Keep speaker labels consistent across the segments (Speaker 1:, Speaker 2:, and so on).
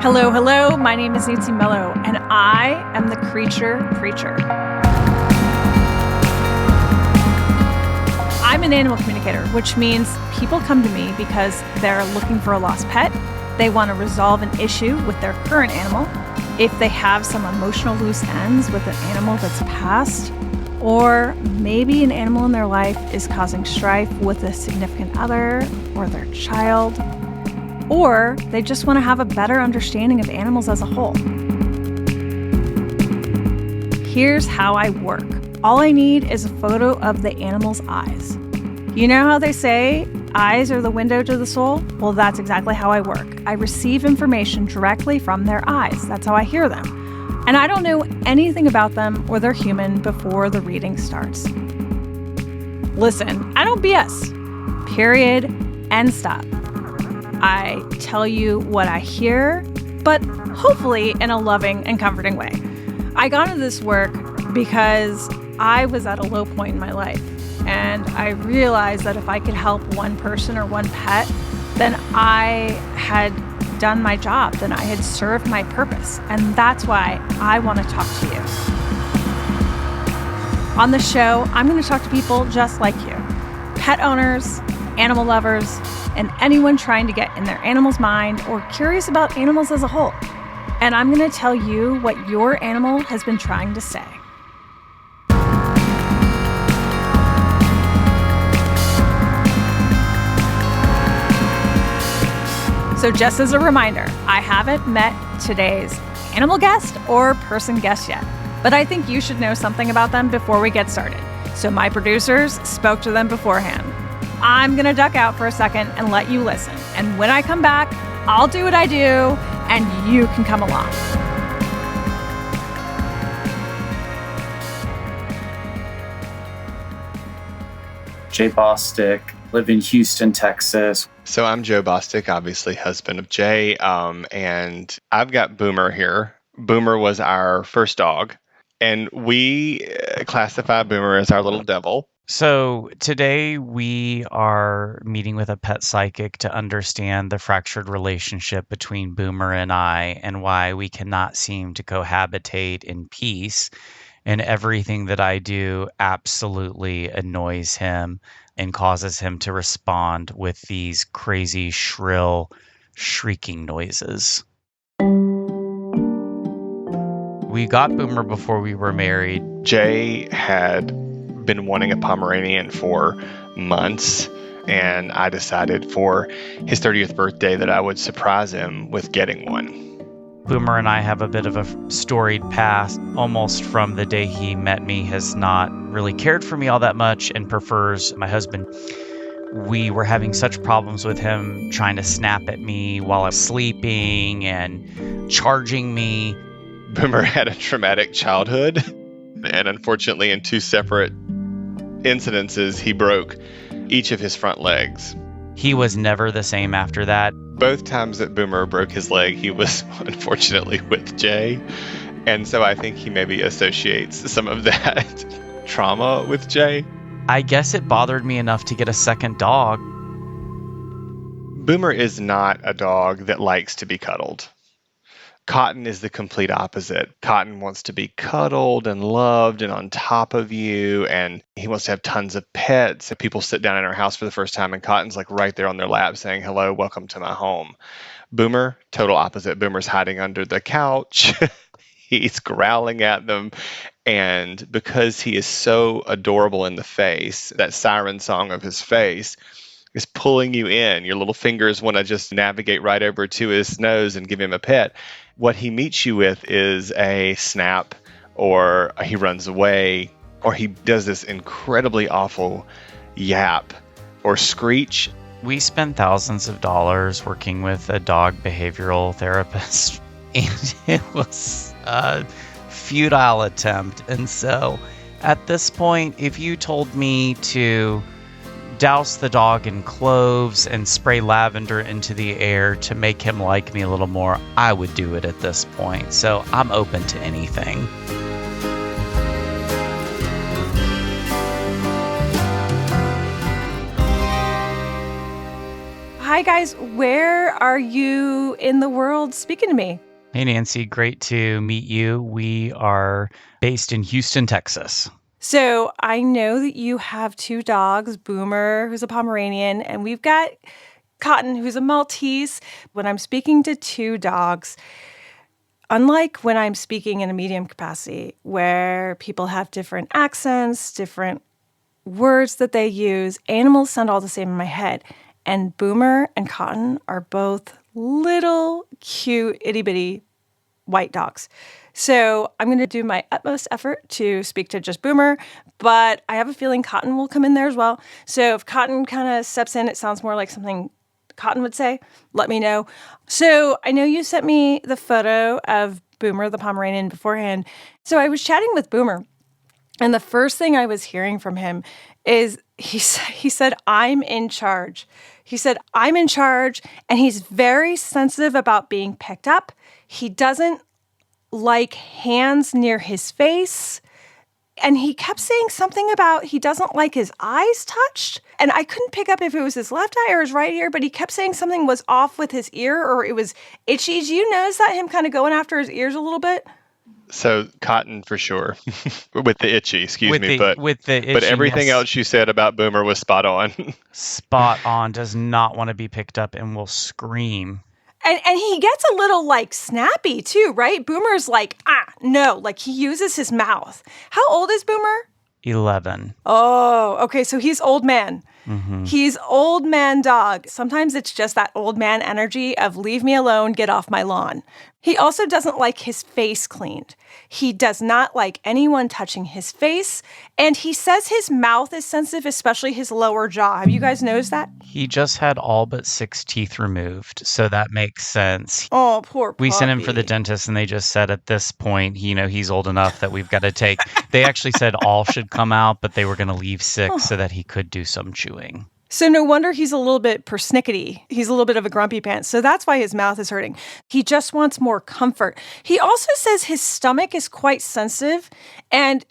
Speaker 1: Hello, hello. My name is Nancy Mello, and I am the Creature Preacher. I'm an animal communicator, which means people come to me because they're looking for a lost pet, they want to resolve an issue with their current animal, if they have some emotional loose ends with an animal that's passed, or maybe an animal in their life is causing strife with a significant other or their child, or they just want to have a better understanding of animals as a whole. Here's how I work. All I need is a photo of the animal's eyes. You know how they say eyes are the window to the soul? Well, that's exactly how I work. I receive information directly from their eyes. That's how I hear them. And I don't know anything about them or their human before the reading starts. Listen, I don't BS. Period. End stop. I tell you what I hear, but hopefully in a loving and comforting way. I got into this work because I was at a low point in my life, and I realized that if I could help one person or one pet, then I had done my job, then I had served my purpose, and that's why I want to talk to you. On the show, I'm going to talk to people just like you, pet owners, animal lovers, and anyone trying to get in their animal's mind or curious about animals as a whole. And I'm going to tell you what your animal has been trying to say. So just as a reminder, I haven't met today's animal guest or person guest yet, but I think you should know something about them before we get started. So my producers spoke to them beforehand. I'm going to duck out for a second and let you listen. And when I come back, I'll do what I do, and you can come along.
Speaker 2: Jay Bostick, live in Houston, Texas.
Speaker 3: So I'm Joe Bostick, obviously husband of Jay, and I've got Boomer here. Boomer was our first dog, and we classify Boomer as our little devil.
Speaker 4: So today we are meeting with a pet psychic to understand the fractured relationship between Boomer and I and why we cannot seem to cohabitate in peace. And everything that I do absolutely annoys him and causes him to respond with these crazy, shrill, shrieking noises. We got Boomer before we were married.
Speaker 3: Jay had been wanting a Pomeranian for months, and I decided for his 30th birthday that I would surprise him with getting one.
Speaker 4: Boomer and I have a bit of a storied past. Almost from the day he met me, has not really cared for me all that much and prefers my husband. We were having such problems with him trying to snap at me while I was sleeping and charging me.
Speaker 3: Boomer had a traumatic childhood, and unfortunately in two separate incidences, he broke each of his front legs.
Speaker 4: He was never the same after that.
Speaker 3: Both times that Boomer broke his leg, he was unfortunately with Jay. And so I think he maybe associates some of that trauma with Jay.
Speaker 4: I guess it bothered me enough to get a second dog.
Speaker 3: Boomer is not a dog that likes to be cuddled. Cotton is the complete opposite. Cotton wants to be cuddled and loved and on top of you, and he wants to have tons of pets. If people sit down in our house for the first time, and Cotton's like right there on their lap saying, "Hello, welcome to my home." Boomer, total opposite. Boomer's hiding under the couch. He's growling at them. And because he is so adorable in the face, that siren song of his face is pulling you in. Your little fingers want to just navigate right over to his nose and give him a pet. What he meets you with is a snap, or he runs away, or he does this incredibly awful yap or screech.
Speaker 4: We spend thousands of dollars working with a dog behavioral therapist, and it was a futile attempt. And so at this point, if you told me to douse the dog in cloves and spray lavender into the air to make him like me a little more, I would do it at this point. So I'm open to anything.
Speaker 1: hi guys. Where are you in the world speaking to me?
Speaker 4: Hey, Nancy. Great to meet you. We are based in Houston, Texas.
Speaker 1: So I know that you have 2 dogs, Boomer, who's a Pomeranian, and we've got Cotton, who's a Maltese. When I'm speaking to 2 dogs, unlike when I'm speaking in a medium capacity where people have different accents, different words that they use, animals sound all the same in my head. And Boomer and Cotton are both little, cute, itty-bitty white dogs. So I'm going to do my utmost effort to speak to just Boomer, but I have a feeling Cotton will come in there as well. So if Cotton kind of steps in, it sounds more like something Cotton would say, let me know. So I know you sent me the photo of Boomer, the Pomeranian, beforehand. So I was chatting with Boomer, and the first thing I was hearing from him is he said, I'm in charge. He said, I'm in charge, and he's very sensitive about being picked up. He doesn't like hands near his face. And he kept saying something about he doesn't like his eyes touched. And I couldn't pick up if it was his left eye or his right ear, but he kept saying something was off with his ear or it was itchy. Do you notice that, him kind of going after his ears a little bit?
Speaker 3: So Cotton for sure, with the itchy,
Speaker 4: But
Speaker 3: everything else you said about Boomer was spot on.
Speaker 4: Spot on. Does not want to be picked up and will scream.
Speaker 1: And he gets a little, like, snappy, too, right? Boomer's like, no. Like, he uses his mouth. How old is Boomer?
Speaker 4: 11.
Speaker 1: Oh, okay. So he's old man.
Speaker 4: Mm-hmm.
Speaker 1: He's old man dog. Sometimes it's just that old man energy of leave me alone, get off my lawn. He also doesn't like his face cleaned. He does not like anyone touching his face. And he says his mouth is sensitive, especially his lower jaw. Have you guys noticed that?
Speaker 4: He just had all but 6 teeth removed, so that makes sense.
Speaker 1: Oh, poor puppy.
Speaker 4: We sent him for the dentist, and they just said at this point, he's old enough that we've got to take. They actually said all should come out, but they were going to leave 6 so that he could do some chewing.
Speaker 1: So no wonder he's a little bit persnickety. He's a little bit of a grumpy pants. So that's why his mouth is hurting. He just wants more comfort. He also says his stomach is quite sensitive. And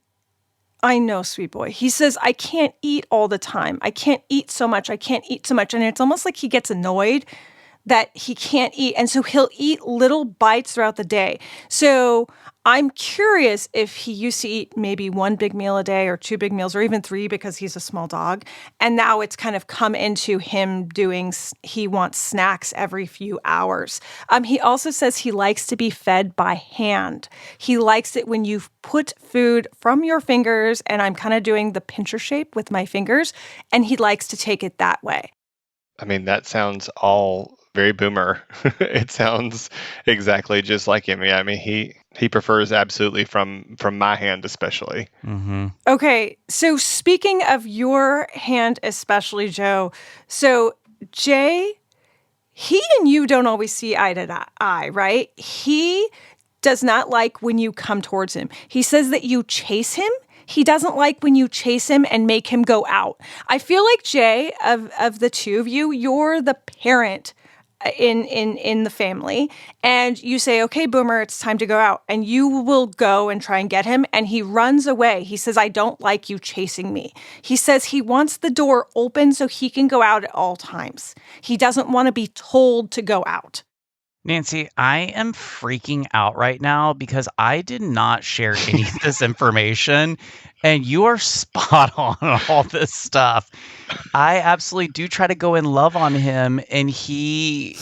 Speaker 1: I know, sweet boy. He says, I can't eat all the time. I can't eat so much. I can't eat so much. And it's almost like he gets annoyed that he can't eat. And so he'll eat little bites throughout the day. So I'm curious if he used to eat maybe 1 big meal a day or 2 big meals or even 3 because he's a small dog. And now it's kind of come into him he wants snacks every few hours. He also says he likes to be fed by hand. He likes it when you put food from your fingers, and I'm kind of doing the pincher shape with my fingers, and he likes to take it that way.
Speaker 3: I mean, that sounds all very Boomer. It sounds exactly just like him. Yeah, I mean, he prefers absolutely from my hand, especially.
Speaker 4: Mm-hmm.
Speaker 1: Okay, so speaking of your hand, especially, Joe, so Jay, he and you don't always see eye to eye, right? He does not like when you come towards him. He says that you chase him. He doesn't like when you chase him and make him go out. I feel like, Jay, of the 2 of you, you're the parent in the family, and you say, okay, Boomer, it's time to go out, and you will go and try and get him, and he runs away. He says, I don't like you chasing me. He says he wants the door open so he can go out at all times. He doesn't want to be told to go out.
Speaker 4: Nancy, I am freaking out right now because I did not share any of this information, and you are spot on all this stuff. I absolutely do try to go and love on him, and he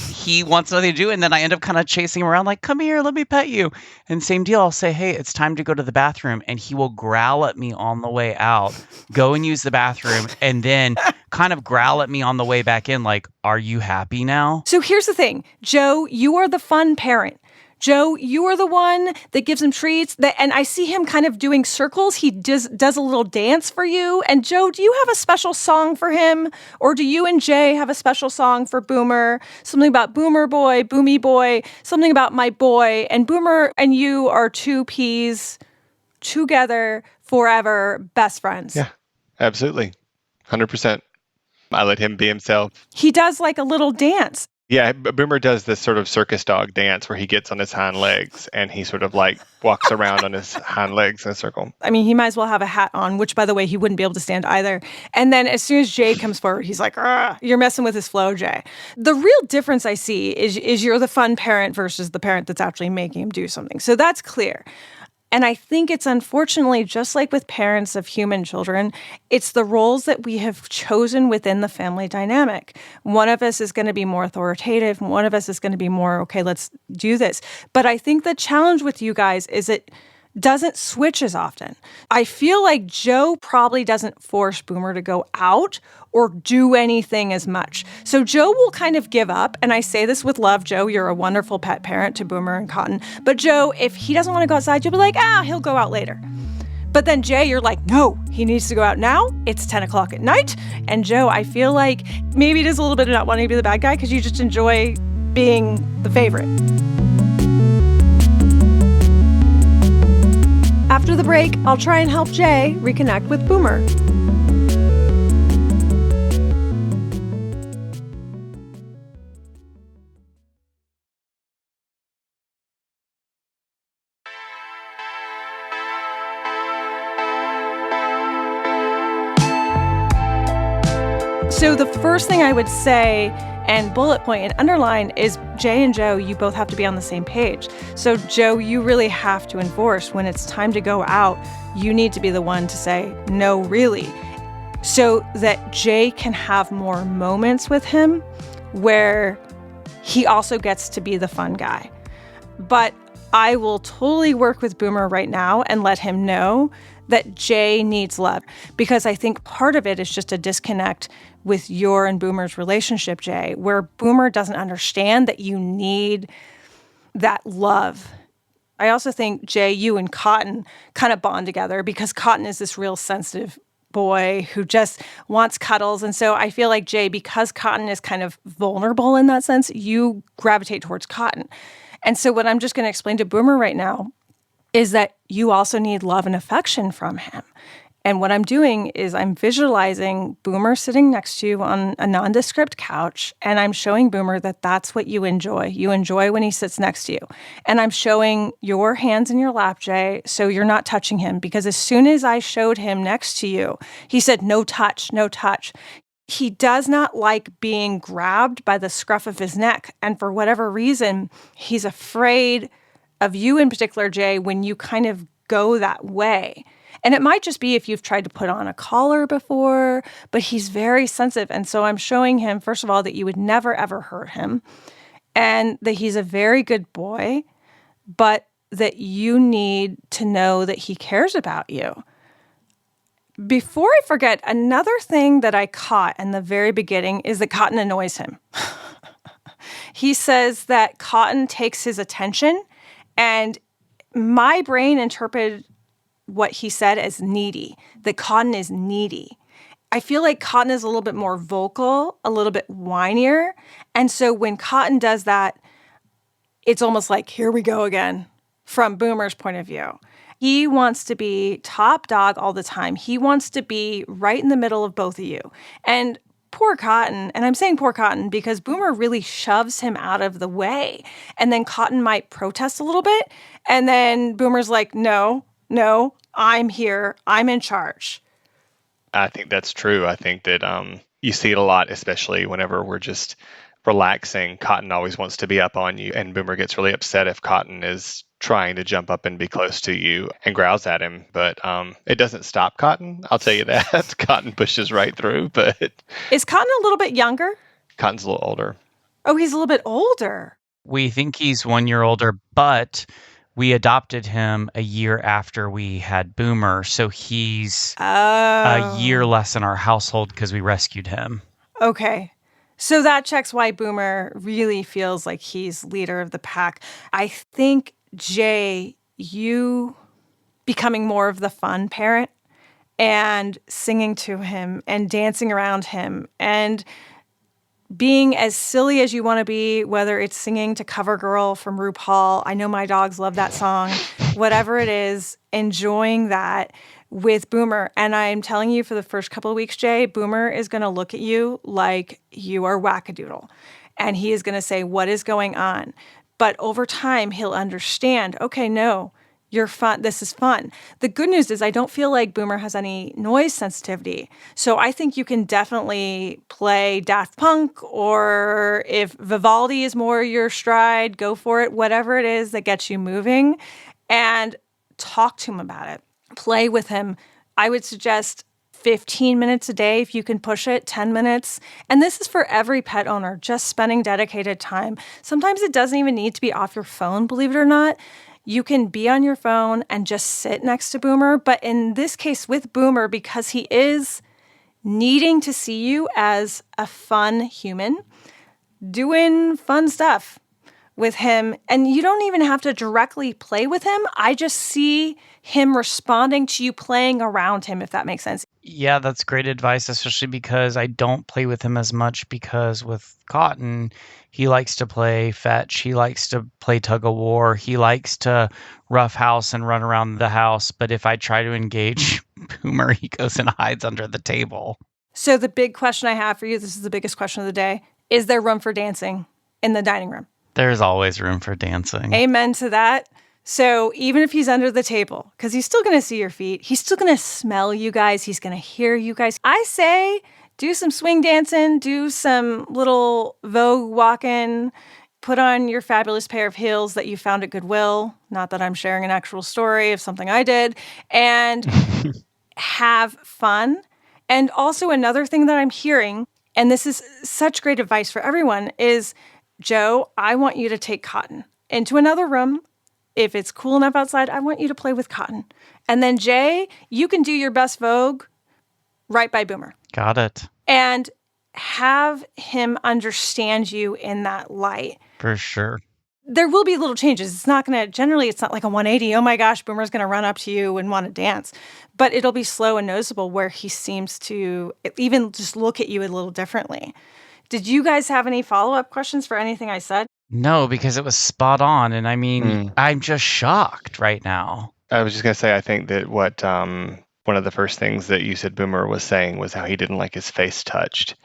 Speaker 4: wants nothing to do, and then I end up kind of chasing him around like, come here, let me pet you. And same deal, I'll say, hey, it's time to go to the bathroom, and he will growl at me on the way out, go and use the bathroom, and then kind of growl at me on the way back in like, are you happy now?
Speaker 1: So here's the thing, Joe, you are the fun parent. Joe, you are the one that gives him treats. And I see him kind of doing circles. He does a little dance for you. And Joe, do you have a special song for him? Or do you and Jay have a special song for Boomer? Something about Boomer boy, Boomy boy, something about my boy. And Boomer and you are 2 peas together forever, best friends.
Speaker 3: Yeah, absolutely. 100%. I let him be himself.
Speaker 1: He does like a little dance.
Speaker 3: Yeah, Boomer does this sort of circus dog dance where he gets on his hind legs and he sort of like walks around on his hind legs in a circle.
Speaker 1: I mean, he might as well have a hat on, which, by the way, he wouldn't be able to stand either. And then as soon as Jay comes forward, he's like, you're messing with his flow, Jay. The real difference I see is you're the fun parent versus the parent that's actually making him do something. So that's clear. And I think it's unfortunately, just like with parents of human children, it's the roles that we have chosen within the family dynamic. One of us is going to be more authoritative. One of us is going to be more, okay, let's do this. But I think the challenge with you guys is it doesn't switch as often. I feel like Joe probably doesn't force Boomer to go out or do anything as much. So Joe will kind of give up. And I say this with love, Joe, you're a wonderful pet parent to Boomer and Cotton. But Joe, if he doesn't want to go outside, you'll be like, he'll go out later. But then Jay, you're like, no, he needs to go out now. It's 10 o'clock at night. And Joe, I feel like maybe it is a little bit of not wanting to be the bad guy because you just enjoy being the favorite. After the break, I'll try and help Jay reconnect with Boomer. So the first thing I would say and bullet point and underline is Jay and Joe, you both have to be on the same page. So Joe, you really have to enforce when it's time to go out, you need to be the one to say, no, really. So that Jay can have more moments with him where he also gets to be the fun guy. But I will totally work with Boomer right now and let him know that Jay needs love, because I think part of it is just a disconnect with your and Boomer's relationship, Jay, where Boomer doesn't understand that you need that love. I also think, Jay, you and Cotton kind of bond together because Cotton is this real sensitive boy who just wants cuddles. And so I feel like, Jay, because Cotton is kind of vulnerable in that sense, you gravitate towards Cotton. And so what I'm just going to explain to Boomer right now is that you also need love and affection from him. And what I'm doing is I'm visualizing Boomer sitting next to you on a nondescript couch, and I'm showing Boomer that that's what you enjoy. You enjoy when he sits next to you. And I'm showing your hands in your lap, Jay, so you're not touching him, because as soon as I showed him next to you, he said, no touch, no touch. He does not like being grabbed by the scruff of his neck. And for whatever reason, he's afraid of you in particular, Jay, when you kind of go that way. And it might just be if you've tried to put on a collar before, but he's very sensitive. And so I'm showing him, first of all, that you would never, ever hurt him, and that he's a very good boy, but that you need to know that he cares about you. Before I forget, another thing that I caught in the very beginning is that Cotton annoys him. He says that Cotton takes his attention, and my brain interpreted what he said as needy, that Cotton is needy. I feel like Cotton is a little bit more vocal, a little bit whinier. And so when Cotton does that, it's almost like, here we go again, from Boomer's point of view. He wants to be top dog all the time. He wants to be right in the middle of both of you. And poor Cotton, and I'm saying poor Cotton because Boomer really shoves him out of the way. And then Cotton might protest a little bit. And then Boomer's like, no, I'm here. I'm in charge.
Speaker 3: I think that's true. I think that you see it a lot, especially whenever we're just relaxing. Cotton always wants to be up on you, and Boomer gets really upset if Cotton is trying to jump up and be close to you and growls at him. But it doesn't stop Cotton. I'll tell you that. Cotton pushes right through. But
Speaker 1: is Cotton a little bit younger?
Speaker 3: Cotton's a little older.
Speaker 1: Oh, he's a little bit older.
Speaker 4: We think he's 1 year older, but we adopted him a year after we had Boomer, so he's a year less in our household because we rescued him.
Speaker 1: Okay. So that checks why Boomer really feels like he's leader of the pack. I think, Jay, you becoming more of the fun parent and singing to him and dancing around him and being as silly as you want to be, whether it's singing to CoverGirl from RuPaul, I know my dogs love that song, whatever it is, enjoying that with Boomer. And I'm telling you, for the first couple of weeks, Jay, Boomer is going to look at you like you are wackadoodle. and he is going to say, what is going on? But over time, he'll understand, okay, no, you're fun. This is fun. The good news is I don't feel like Boomer has any noise sensitivity. So I think you can definitely play Daft Punk, or if Vivaldi is more your stride, go for it. Whatever it is that gets you moving, and talk to him about it. Play with him. I would suggest 15 minutes a day if you can push it, 10 minutes. And this is for every pet owner, just spending dedicated time. Sometimes it doesn't even need to be off your phone, believe it or not. You can be on your phone and just sit next to Boomer. But in this case with Boomer, because he is needing to see you as a fun human, doing fun stuff with him, and you don't even have to directly play with him. I just see him responding to you playing around him, if that makes sense.
Speaker 4: Yeah, that's great advice, especially because I don't play with him as much, because with Cotton, he likes to play fetch, he likes to play tug of war, he likes to roughhouse and run around the house. But if I try to engage Boomer, he goes and hides under the table.
Speaker 1: So the big question I have for you, this is the biggest question of the day, is there room for dancing in the dining room?
Speaker 4: There's always room for dancing.
Speaker 1: Amen to that. So even if he's under the table, because he's still going to see your feet, he's still going to smell you guys, he's going to hear you guys. I say do some swing dancing, do some little Vogue walking, put on your fabulous pair of heels that you found at Goodwill. Not that I'm sharing an actual story of something I did. And have fun. And also another thing that I'm hearing, and this is such great advice for everyone, is Joe, I want you to take Cotton into another room. If it's cool enough outside, I want you to play with Cotton. And then Jay, you can do your best Vogue right by Boomer.
Speaker 4: Got it.
Speaker 1: And have him understand you in that light.
Speaker 4: For sure.
Speaker 1: There will be little changes. It's not like a 180. Oh my gosh, Boomer's going to run up to you and want to dance. But it'll be slow and noticeable where he seems to even just look at you a little differently. Did you guys have any follow-up questions for anything I said?
Speaker 4: No, because it was spot on. And I mean, I'm just shocked right now.
Speaker 3: I was just going to say, I think that what one of the first things that you said Boomer was saying was how he didn't like his face touched.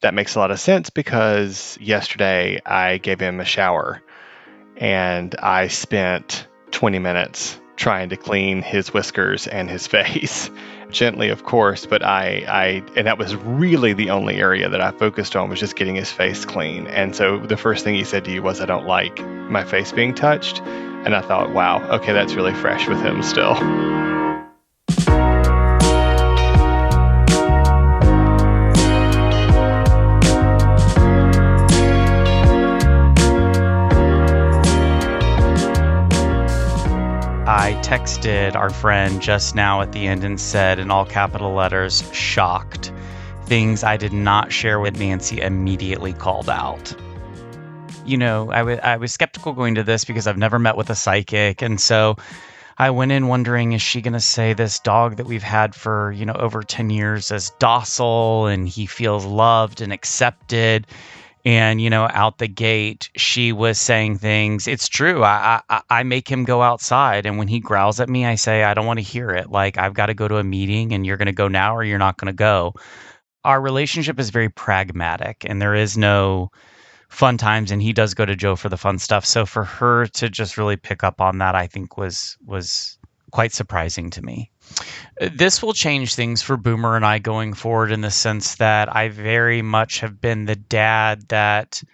Speaker 3: That makes a lot of sense because yesterday I gave him a shower and I spent 20 minutes trying to clean his whiskers and his face. Gently, of course, but and that was really the only area that I focused on, was just getting his face clean. And so the first thing he said to you was, I don't like my face being touched. And I thought, wow, okay, that's really fresh with him still.
Speaker 4: I texted our friend just now at the end and said, in all capital letters, shocked. Things I did not share with Nancy immediately called out. You know, I was skeptical going to this because I've never met with a psychic. And so I went in wondering, is she going to say this dog that we've had for, over 10 years is docile and he feels loved and accepted? And, out the gate, she was saying things. It's true. I make him go outside. And when he growls at me, I say, I don't want to hear it. Like, I've got to go to a meeting and you're going to go now or you're not going to go. Our relationship is very pragmatic and there is no fun times. And he does go to Joe for the fun stuff. So for her to just really pick up on that, I think was quite surprising to me. This will change things for Boomer and I going forward in the sense that I very much have been the dad that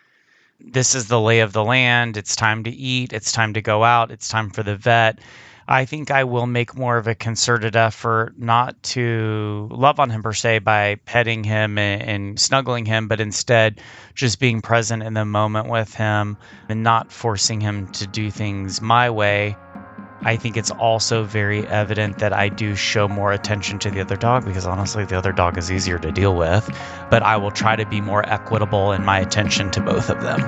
Speaker 4: this is the lay of the land. It's time to eat. It's time to go out. It's time for the vet. I think I will make more of a concerted effort not to love on him per se by petting him and snuggling him, but instead just being present in the moment with him and not forcing him to do things my way. I think it's also very evident that I do show more attention to the other dog because honestly, the other dog is easier to deal with, but I will try to be more equitable in my attention to both of them.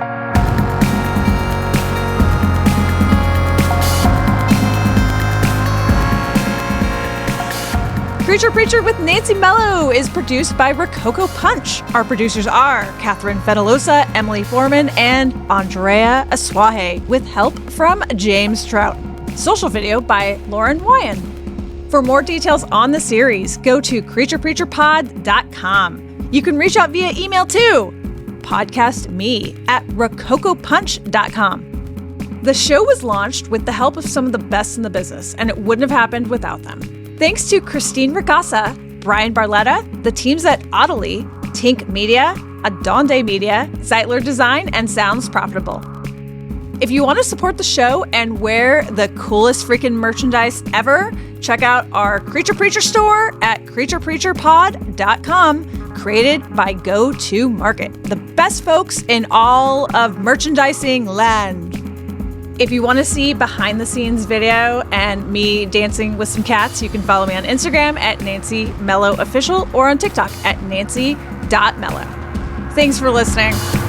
Speaker 1: Creature Preacher with Nancy Mello is produced by Rococo Punch. Our producers are Catherine Fenalosa, Emily Foreman, and Andrea Aswahe, with help from James Trout. Social video by Lauren Wyan. For more details on the series, go to creaturepreacherpod.com. You can reach out via email too. podcast me at rococopunch.com. The show was launched with the help of some of the best in the business, and it wouldn't have happened without them. Thanks to Christine Ricasa, Brian Barletta, the teams at Audely, Tink Media, Adonde Media, Zeitler Design, and Sounds Profitable. If you want to support the show and wear the coolest freaking merchandise ever, check out our Creature Preacher store at creaturepreacherpod.com, created by Go-To-Market, the best folks in all of merchandising land. If you want to see behind the scenes video and me dancing with some cats, you can follow me on Instagram at Nancy Mello Official or on TikTok at nancy.mello. Thanks for listening.